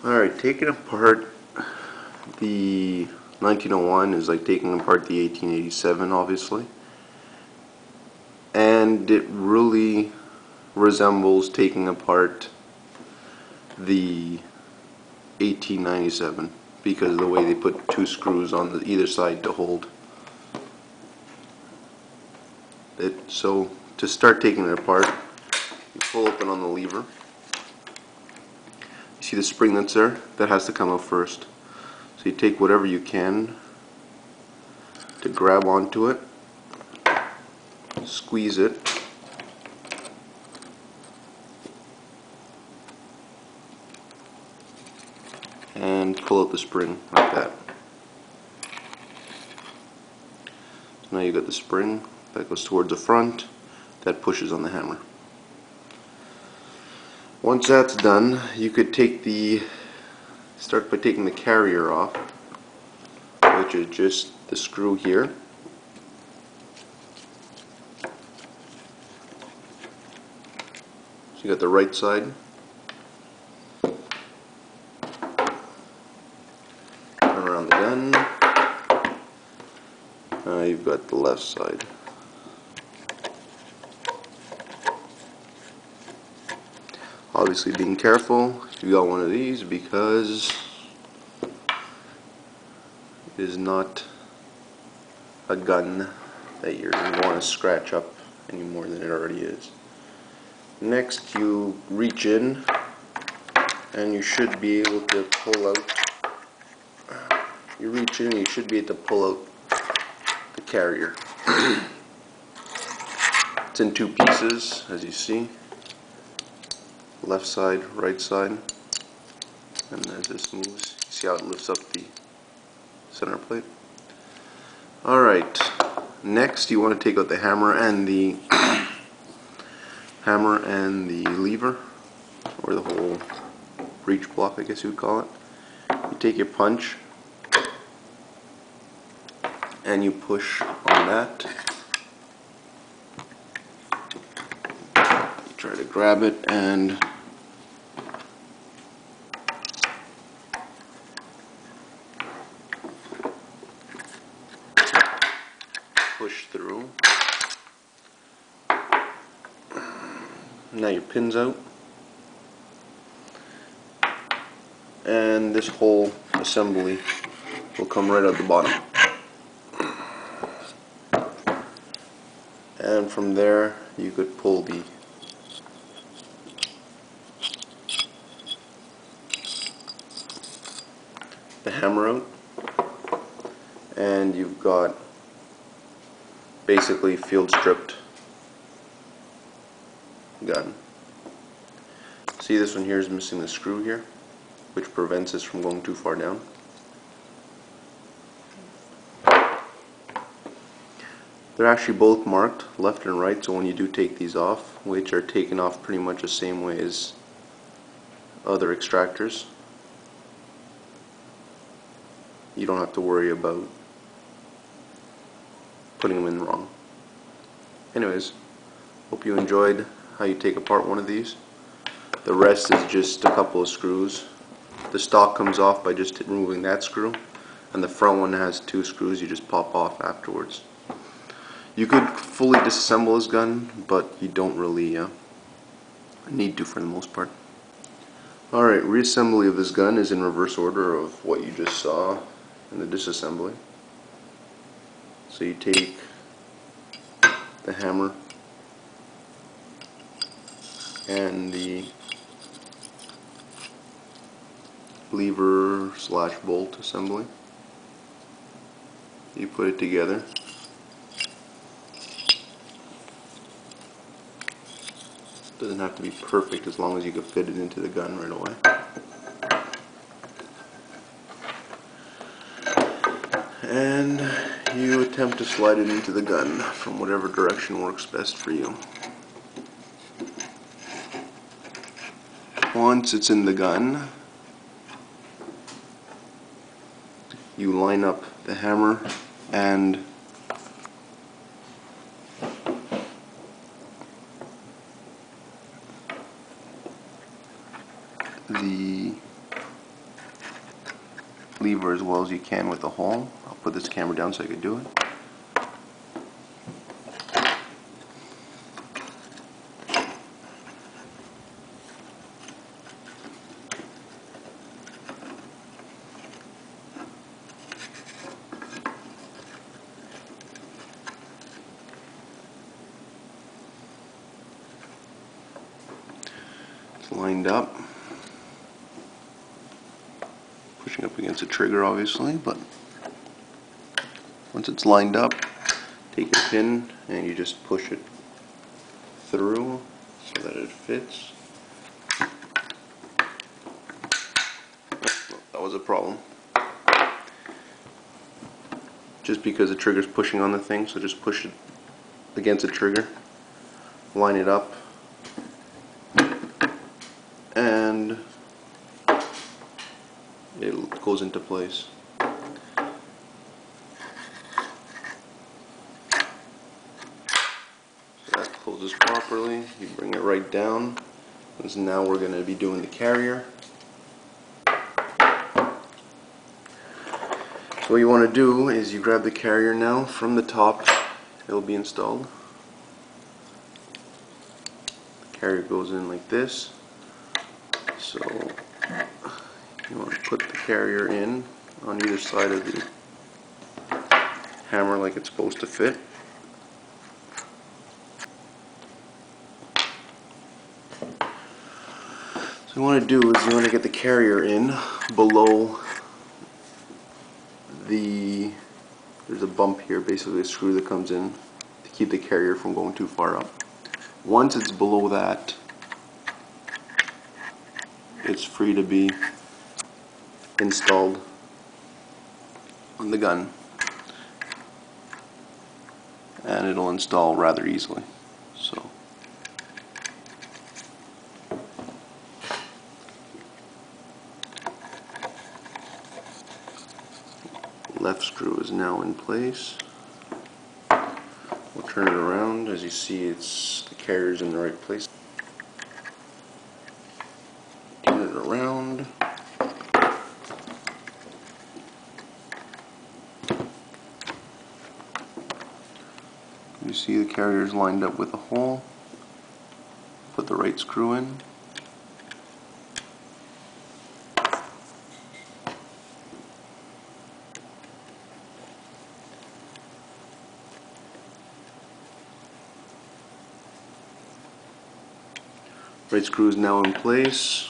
Alright, taking apart the 1901 is like taking apart the 1887, obviously. And it really resembles taking apart the 1897 because of the way they put two screws on either side to hold it. So to start taking it apart, you pull open on the lever. You see the spring that's there? That has to come out first. So you take whatever you can to grab onto it, squeeze it, and pull out the spring like that. So now you got the spring that goes towards the front, that pushes on the hammer. Once that's done, you could start by taking the carrier off, which is just the screw here. So you got the right side, turn around the gun, you've got the left side. Obviously being careful if you got one of these, because it is not a gun that you're going to want to scratch up any more than it already is. Next, you reach in and you should be able to pull out. You reach in and you should be able to pull out the carrier. It's in two pieces, as you see. Left side, right side, and as this moves, you see how it lifts up the center plate. Alright, next you want to take out the hammer and the lever, or the whole breech block, I guess you would call it. You take your punch and you push on that. You try to grab it and push through. Now your pin's out, and this whole assembly will come right out the bottom. And from there you could pull the hammer out, and you've got basically field stripped gun. See, this one here is missing the screw here, which prevents this from going too far down. They're actually both marked left and right, so when you do take these off, which are taken off pretty much the same way as other extractors, you don't have to worry about putting them in wrong. Anyways, hope you enjoyed how you take apart one of these. The rest is just a couple of screws. The stock comes off by just removing that screw, and the front one has two screws you just pop off afterwards. You could fully disassemble this gun, but you don't really need to for the most part. Alright, reassembly of this gun is in reverse order of what you just saw in the disassembly. So you take the hammer and the lever / bolt assembly. You put it together. Doesn't have to be perfect as long as you can fit it into the gun right away. And you attempt to slide it into the gun from whatever direction works best for you. Once it's in the gun, you line up the hammer and the lever as well as you can with the hole. I'll put this camera down so I can do it. It's lined up. Pushing up against the trigger obviously, but once it's lined up, take your pin and you just push it through so that it fits. Oh, that was a problem. Just because the trigger's pushing on the thing, so just push it against the trigger, line it up, and it goes into place. So that closes properly. You bring it right down, because now we're going to be doing the carrier. So what you want to do is you grab the carrier now from the top. It'll be installed. The carrier goes in like this. So you want to put the carrier in on either side of the hammer like it's supposed to fit. So what you want to do is you want to get the carrier in below there's a bump here, basically a screw that comes in to keep the carrier from going too far up. Once it's below that, it's free to be installed on the gun, and it'll install rather easily. So left screw is now in place. We'll turn it around. As you see, the carrier's in the right place. Turn it around. You see the carrier's lined up with a hole. Put the right screw in. Right screw is now in place,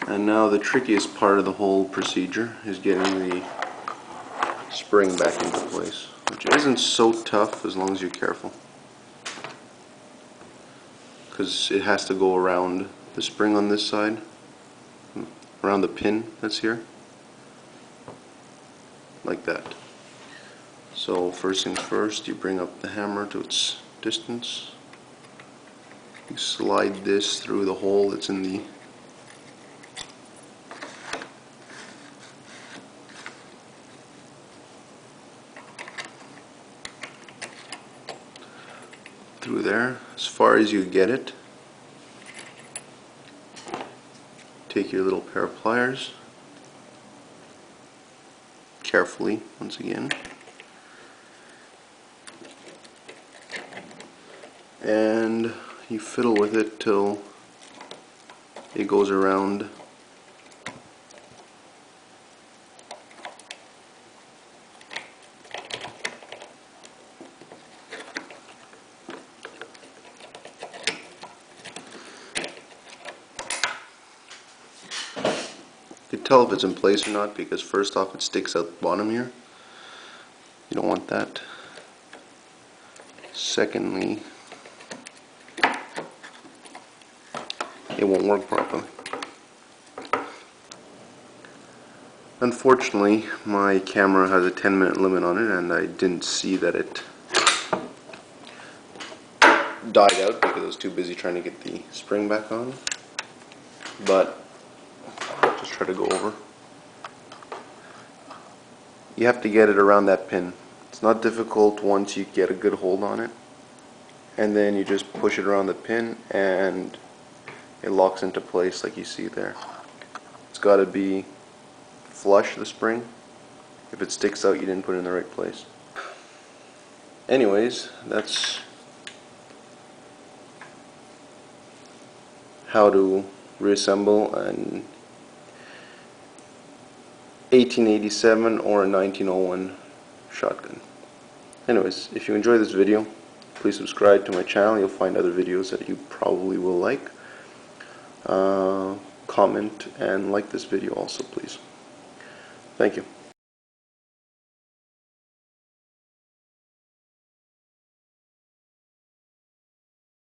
and now the trickiest part of the whole procedure is getting the spring back into place, which isn't so tough as long as you're careful, because it has to go around the spring on this side, around the pin that's here, like that. So first things first, you bring up the hammer to its distance. You slide this through the hole that's in the through there as far as you get it. Take your little pair of pliers, carefully once again, and you fiddle with it till it goes around you can tell if it's in place or not, because first off it sticks out the bottom here. You don't want that. Secondly, it won't work properly. Unfortunately, my camera has a 10-minute limit on it, and I didn't see that it died out because I was too busy trying to get the spring back on. But I'll just try to go over. You have to get it around that pin. It's not difficult once you get a good hold on it, and then you just push it around the pin and it locks into place like you see there. It's got to be flush the spring. If it sticks out, you didn't put it in the right place. Anyways, that's how to reassemble an 1887 or a 1901 shotgun. Anyways, if you enjoy this video, please subscribe to my channel. You'll find other videos that you probably will like. Comment and like this video also, please. Thank you.